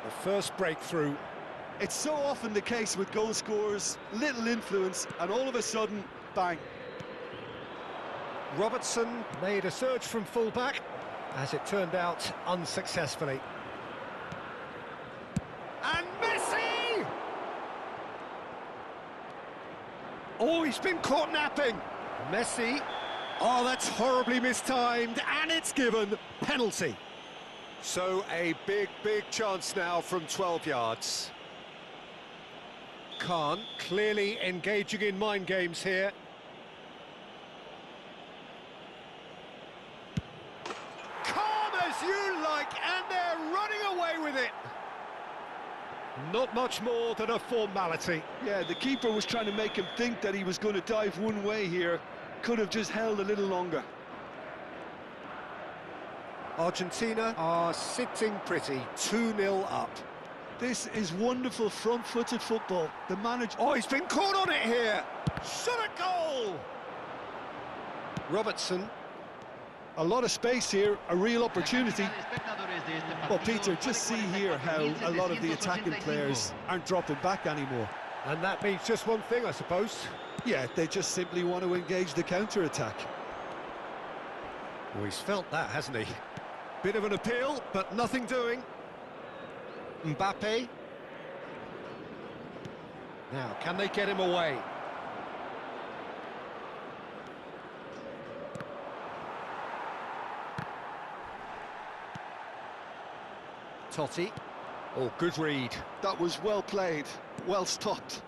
The first breakthrough. It's so often the case with goal scorers, little influence, and all of a sudden, bang. Robertson made a surge from full-back, as it turned out, unsuccessfully. And Messi! Oh, he's been caught napping. Messi. Oh, that's horribly mistimed, and it's given. Penalty. So a big chance now from 12 yards. Khan clearly engaging in mind games here. Calm as you like, and they're running away with it. Not much more than a formality. Yeah, the keeper was trying to make him think that he was going to dive one way here. Could have just held a little longer. Argentina are sitting pretty, 2-0 up. This is wonderful front-footed football. The manager... Oh, he's been caught on it here! Shot a goal! Robertson. A lot of space here, a real opportunity. Well, Peter, just see here how a lot of the attacking players aren't dropping back anymore. And that means just one thing, I suppose. Yeah, they just simply want to engage the counter-attack. Well, he's felt that, hasn't he? Bit of an appeal, but nothing doing. Mbappe. Now, can they get him away? Totti. Oh, good read. That was well played, well stopped.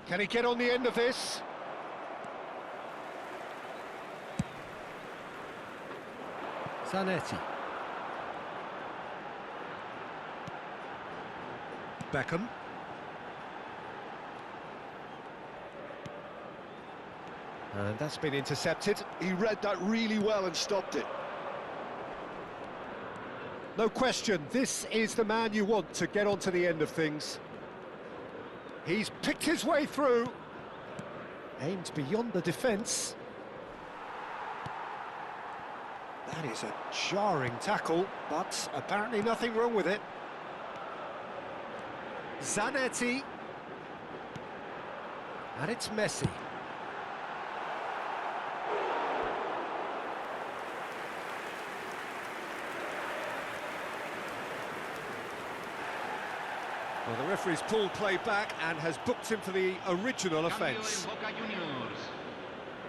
Can he get on the end of this? Zanetti. Beckham. And that's been intercepted. He read that really well and stopped it. No question, this is the man you want to get onto the end of things. He's picked his way through. Aimed beyond the defence. That is a jarring tackle, but apparently nothing wrong with it. Zanetti. And it's Messi. Well, the referee's pulled play back and has booked him for the original offence.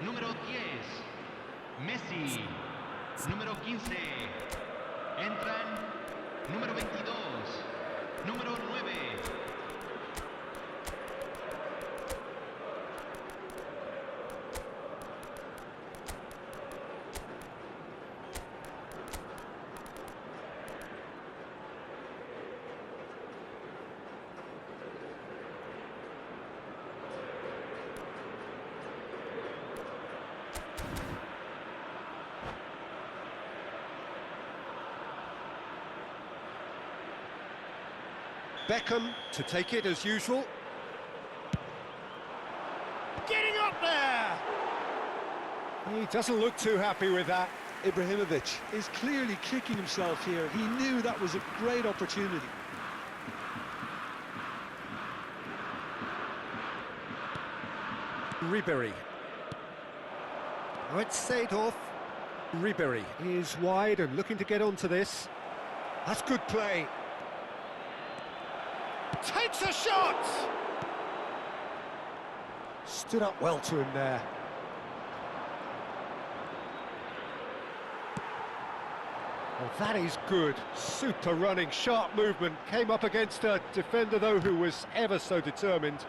Número 10, Messi. Número 15, entran. Número 22, número 9. Beckham to take it as usual. Getting up there! He doesn't look too happy with that. Ibrahimovic is clearly kicking himself here. He knew that was a great opportunity. Ribéry. Oh, it's Seedorf. Ribéry is wide and looking to get onto this. That's good play. Takes a shot! Stood up well to him there. Well, that is good. Super running, sharp movement. Came up against a defender, though, who was ever so determined.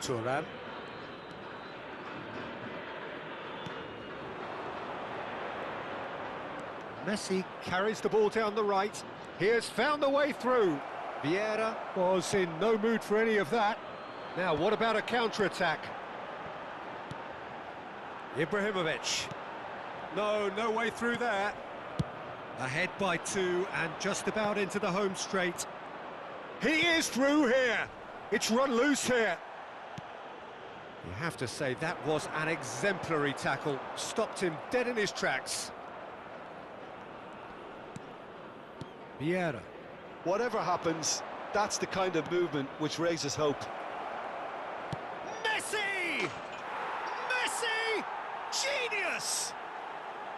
Thuram. Messi carries the ball down the right. He has found a way through. Vieira was in no mood for any of that. Now, what about a counter-attack? Ibrahimovic. No way through there. Ahead by 2 and just about into the home straight. He is through here. It's run loose here. You have to say that was an exemplary tackle, stopped him dead in his tracks. Vieira. Whatever happens, that's the kind of movement which raises hope. Messi! Messi! Genius!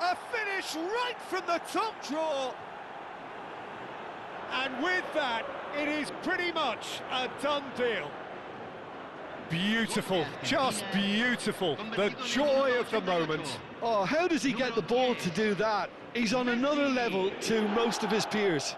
A finish right from the top draw. And with that, it is pretty much a done deal. Beautiful, just beautiful. The joy of the moment. Oh, how does he get the ball to do that? He's on another level to most of his peers.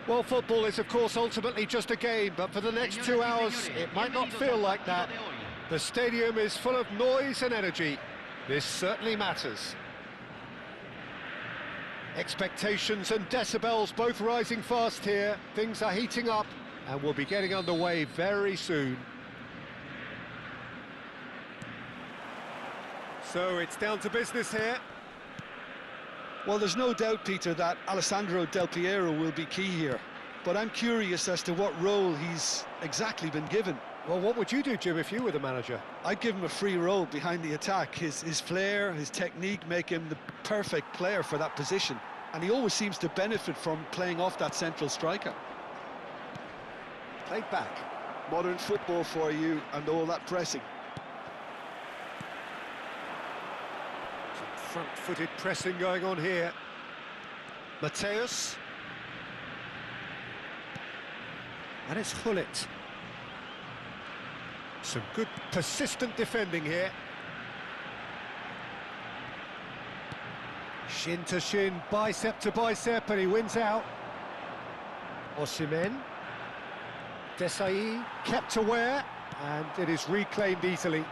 Well, football is, of course, ultimately just a game, but for the next 2 hours, it might not feel like that. The stadium is full of noise and energy. This certainly matters. Expectations and decibels both rising fast here. Things are heating up, and we'll be getting underway very soon. So it's down to business here. Well, there's no doubt, Peter, that Alessandro Del Piero will be key here. But I'm curious as to what role he's exactly been given. Well, what would you do, Jim, if you were the manager? I'd give him a free role behind the attack. His flair, his technique make him the perfect player for that position. And he always seems to benefit from playing off that central striker. Played back. Modern football for you and all that pressing. Some front-footed pressing going on here. Mateus. And it's Hullet. Some good persistent defending here. Shin to shin, bicep to bicep, and he wins out. Osimhen. Desai kept aware, and it is reclaimed easily.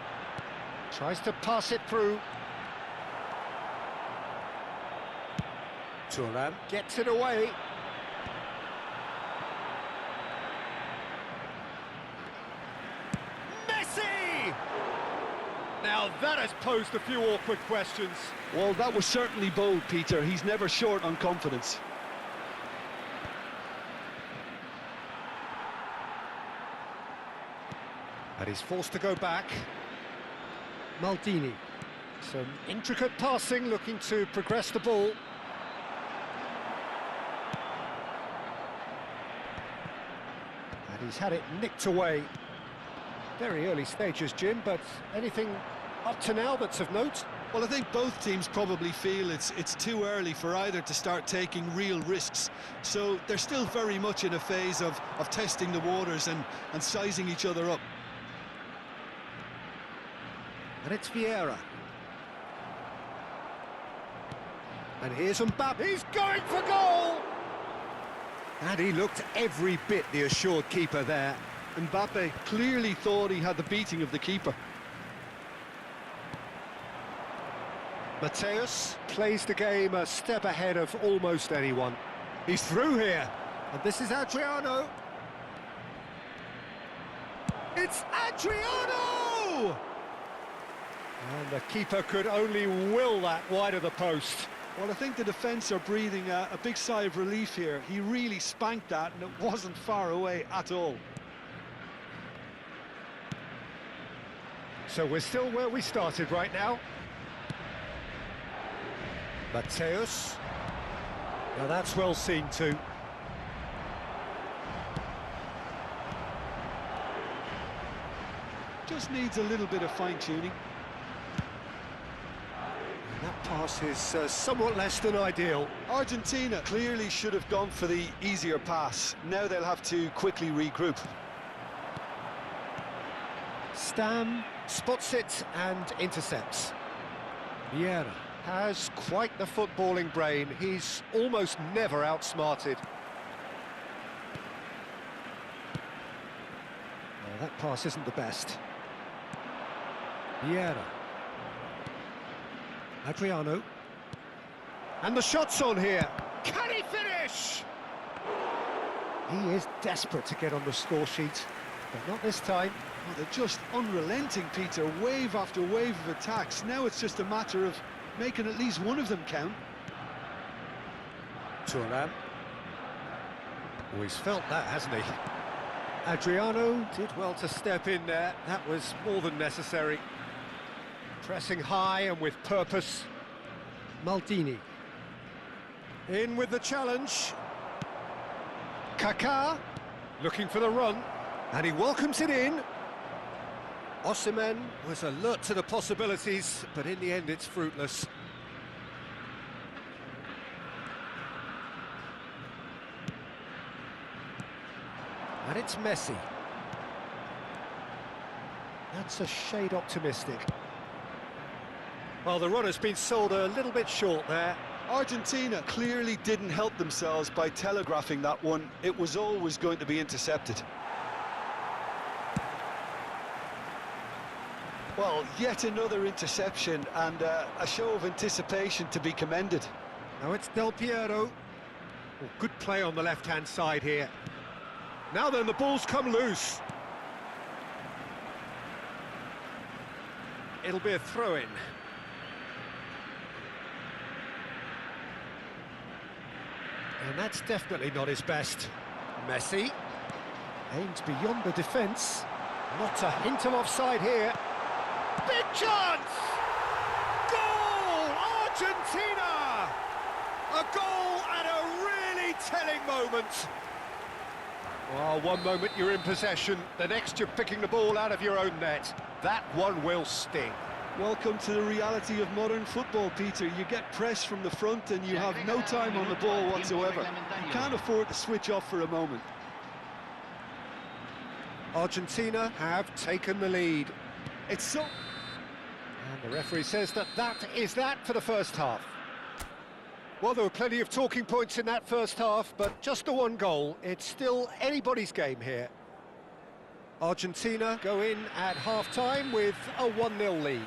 Tries to pass it through. Thuram gets it away. Messi! Now that has posed a few awkward questions. Well, that was certainly bold, Peter. He's never short on confidence. And he's forced to go back. Maldini. Some intricate passing, looking to progress the ball. And he's had it nicked away. Very early stages, Jim, but anything up to now that's of note? Well, I think both teams probably feel it's too early for either to start taking real risks. So they're still very much in a phase of testing the waters and sizing each other up. And it's Vieira. And here's Mbappe. He's going for goal! And he looked every bit the assured keeper there. Mbappe clearly thought he had the beating of the keeper. Mateus plays the game a step ahead of almost anyone. He's through here. And this is Adriano. It's Adriano! And the keeper could only will that wide of the post. Well, I think the defence are breathing a big sigh of relief here. He really spanked that, and it wasn't far away at all. So we're still where we started right now. Mateus. Now that's well seen too. Just needs a little bit of fine-tuning. That pass is somewhat less than ideal. Argentina clearly should have gone for the easier pass. Now they'll have to quickly regroup. Stam spots it and intercepts. Vieira has quite the footballing brain. He's almost never outsmarted. Oh, that pass isn't the best. Vieira. Adriano. And the shot's on here. Can he finish? He is desperate to get on the score sheet, but not this time. Oh, they're just unrelenting, Peter. Wave after wave of attacks. Now it's just a matter of making at least one of them count. Thuram. Oh, he's felt that, hasn't he? Adriano did well to step in there. That was more than necessary. Pressing high and with purpose. Maldini. In with the challenge. Kaká looking for the run, and he welcomes it in. Osimhen was alert to the possibilities, but in the end it's fruitless. And it's Messi. That's a shade optimistic. Well, the run has been sold a little bit short there. Argentina clearly didn't help themselves by telegraphing that one. It was always going to be intercepted. Well, yet another interception and a show of anticipation to be commended. Now it's Del Piero. Oh, good play on the left-hand side here. Now then, the ball's come loose. It'll be a throw-in. And that's definitely not his best. Messi aims beyond the defence. Not a hint of offside here. Big chance! Goal! Argentina! A goal at a really telling moment. Well, one moment you're in possession, the next you're picking the ball out of your own net. That one will sting. Welcome to the reality of modern football, Peter. You get press from the front and you have no time on the ball whatsoever. You can't afford to switch off for a moment. Argentina have taken the lead. It's so... And the referee says that is that for the first half. Well, there were plenty of talking points in that first half, but just the one goal. It's still anybody's game here. Argentina go in at half-time with a 1-0 lead.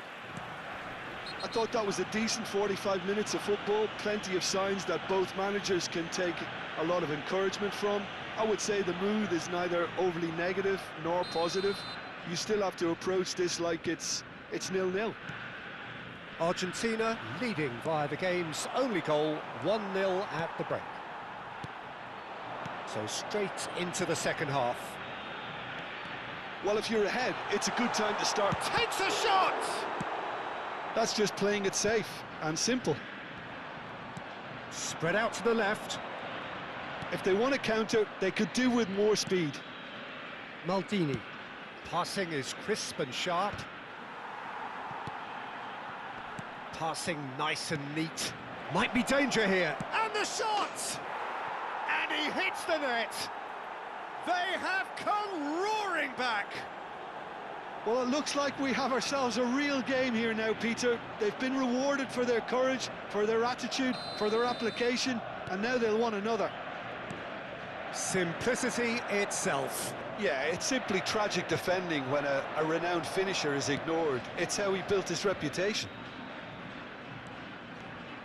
I thought that was a decent 45 minutes of football, plenty of signs that both managers can take a lot of encouragement from. I would say the mood is neither overly negative nor positive. You still have to approach this like it's 0-0. Argentina leading via the game's only goal, 1-0 at the break. So straight into the second half. Well, if you're ahead, it's a good time to start. Takes a shot! That's just playing it safe and simple. Spread out to the left. If they want to counter, they could do with more speed. Maldini. Passing is crisp and sharp. Passing nice and neat. Might be danger here. And the shot! And he hits the net. They have come roaring back. Well, it looks like we have ourselves a real game here now, Peter. They've been rewarded for their courage, for their attitude, for their application, and now they'll want another. Simplicity itself. Yeah, it's simply tragic defending when a renowned finisher is ignored. It's how he built his reputation.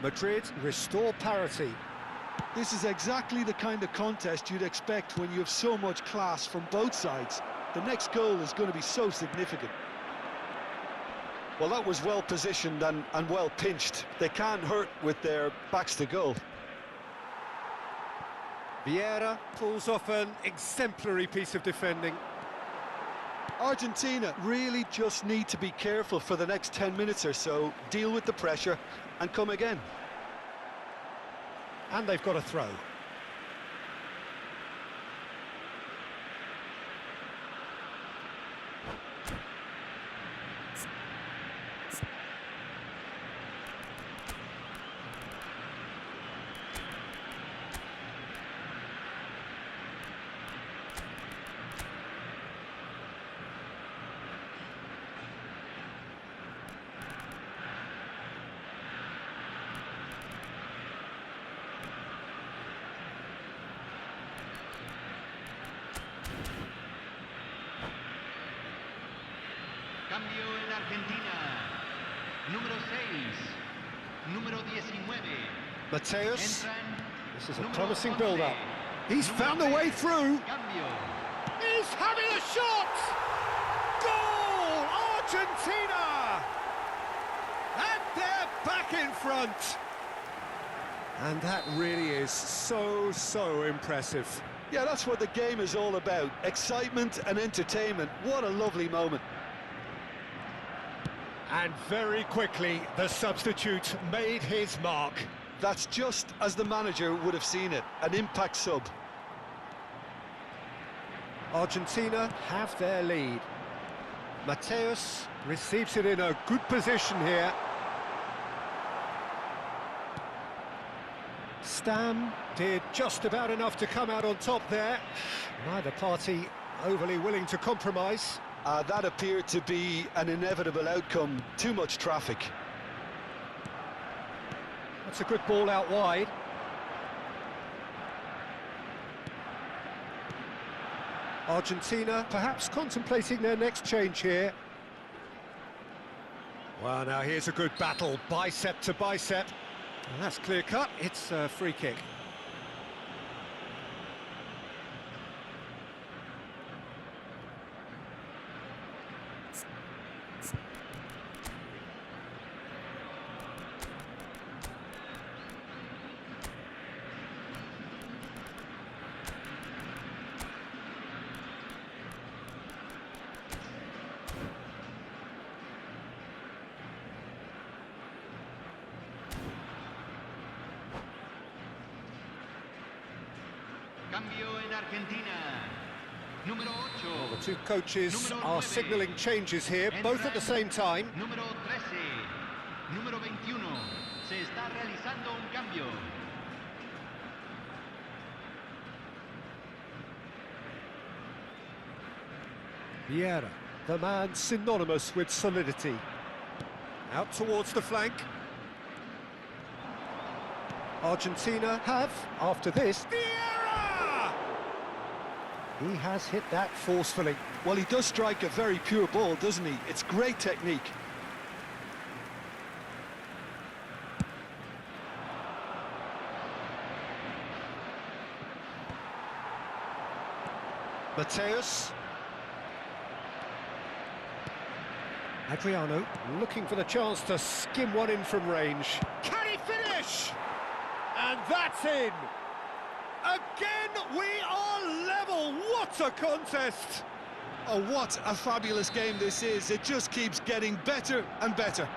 Madrid restore parity. This is exactly the kind of contest you'd expect when you have so much class from both sides. The next goal is going to be so significant. Well, that was well positioned and well pinched. They can't hurt with their backs to goal. Vieira pulls off an exemplary piece of defending. Argentina really just need to be careful for the next 10 minutes or so, deal with the pressure and come again. And they've got a throw. Cambio en Argentina. Número 6. Número 19. Mateus. Entran. This is a número promising 11. build-up. He's found a way through. Cambio. He's having a shot! Goal! Argentina! And they're back in front. And that really is so impressive. Yeah, that's what the game is all about. Excitement and entertainment. What a lovely moment. And very quickly, the substitute made his mark. That's just as the manager would have seen it, an impact sub. Argentina have their lead. Mateus receives it in a good position here. Stam did just about enough to come out on top there. Neither party overly willing to compromise. That appeared to be an inevitable outcome. Too much traffic. That's a good ball out wide. Argentina perhaps contemplating their next change here. Well, now here's a good battle, bicep to bicep. And that's clear cut, it's a free kick. Cambio en Argentina. Número 8. Well, the two coaches Número are 9. signalling changes here, both at the same time. Número 13. Número 21. Se está realizando un cambio. Vieira, the man synonymous with solidity. Out towards the flank. Argentina have, after this, Vieira! He has hit that forcefully. Well, he does strike a very pure ball, doesn't he? It's great technique. Mateus. Adriano looking for the chance to skim one in from range. Can he finish? And that's in! Again, we are level! What a contest! Oh, what a fabulous game this is. It just keeps getting better and better.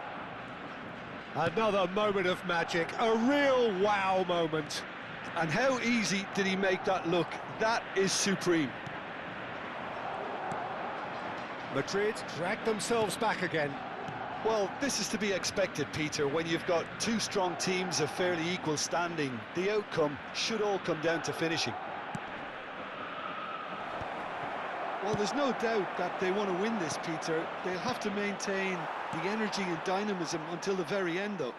Another moment of magic, a real wow moment. And how easy did he make that look? That is supreme. Madrid drag themselves back again. Well, this is to be expected, Peter. When you've got two strong teams of fairly equal standing, the outcome should all come down to finishing. Well, there's no doubt that they want to win this, Peter. They'll have to maintain the energy and dynamism until the very end, though.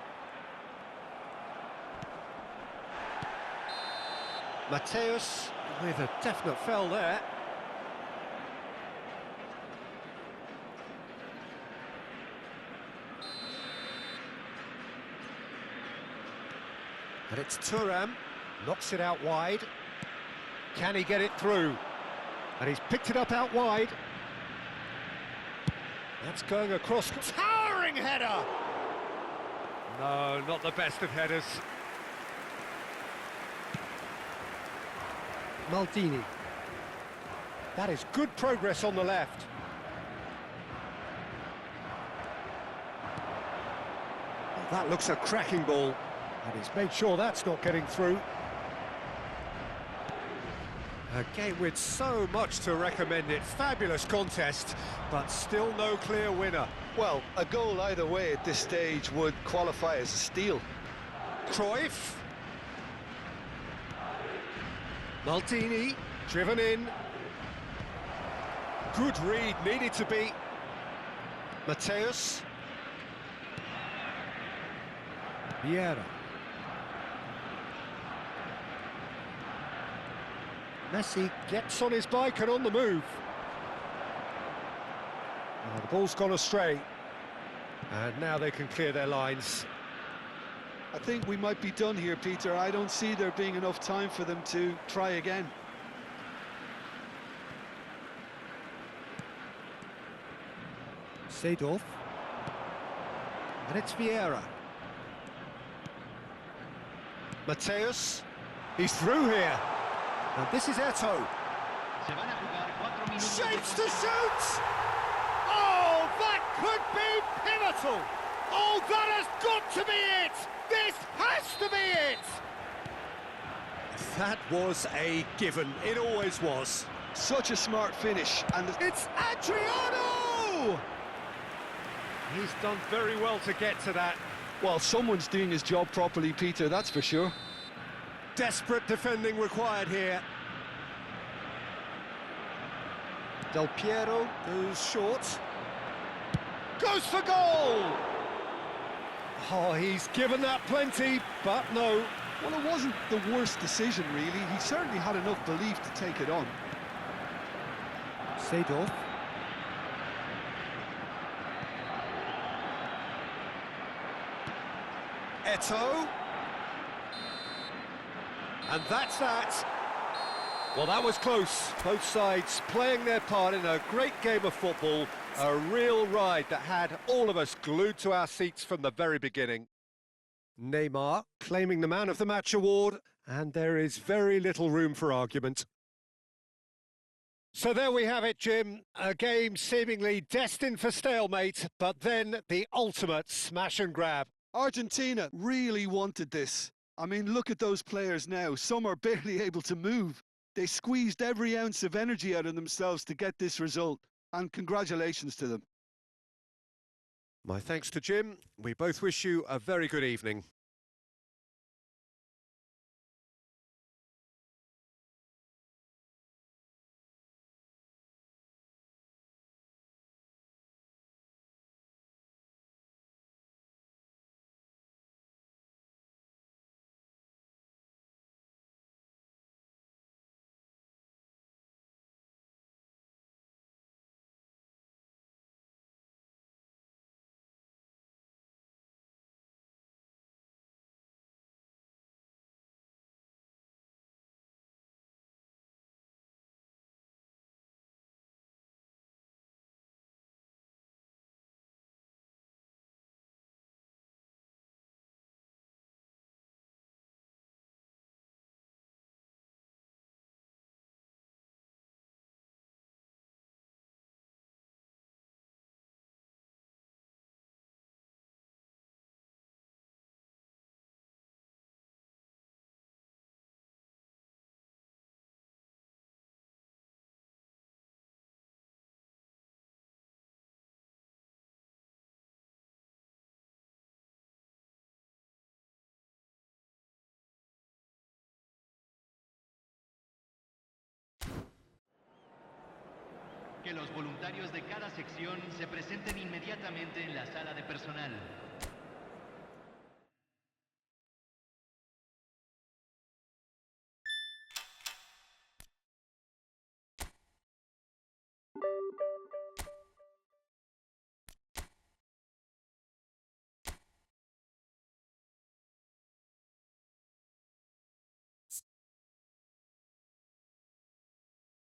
Mateus with a definite foul there. And it's Thuram, knocks it out wide. Can he get it through? And he's picked it up out wide. That's going across. Towering header! No, not the best of headers. Maldini. That is good progress on the left. Well, that looks a cracking ball. And he's made sure that's not getting through. A game with so much to recommend it. Fabulous contest, but still no clear winner. Well, a goal either way at this stage would qualify as a steal. Cruyff. Maldini, driven in. Good read, needed to be. Mateus. Vieira. Messi gets on his bike and on the move. Oh, the ball's gone astray. And now they can clear their lines. I think we might be done here, Peter. I don't see there being enough time for them to try again. Seedorf. And it's Vieira. Mateus. He's through here. And this is Eto'o. Shapes to shoot! Oh, that could be pivotal! Oh, that has got to be it! This has to be it! That was a given. It always was. Such a smart finish, and It's Adriano! He's done very well to get to that. well, someone's doing his job properly, Peter, that's for sure. Desperate defending required here. Del Piero goes short. Goes for goal! Oh, he's given that plenty, but no. Well, it wasn't the worst decision, really. He certainly had enough belief to take it on. Seedorf. Eto'o. And that's that. Well, that was close. Both sides playing their part in a great game of football. A real ride that had all of us glued to our seats from the very beginning. Neymar claiming the Man of the Match award, and there is very little room for argument. So there we have it, Jim. A game seemingly destined for stalemate, but then the ultimate smash and grab. Argentina really wanted this. I mean, look at those players now. Some are barely able to move. They squeezed every ounce of energy out of themselves to get this result, and congratulations to them. My thanks to Jim. We both wish you a very good evening. Que los voluntarios de cada sección se presenten inmediatamente en la sala de personal.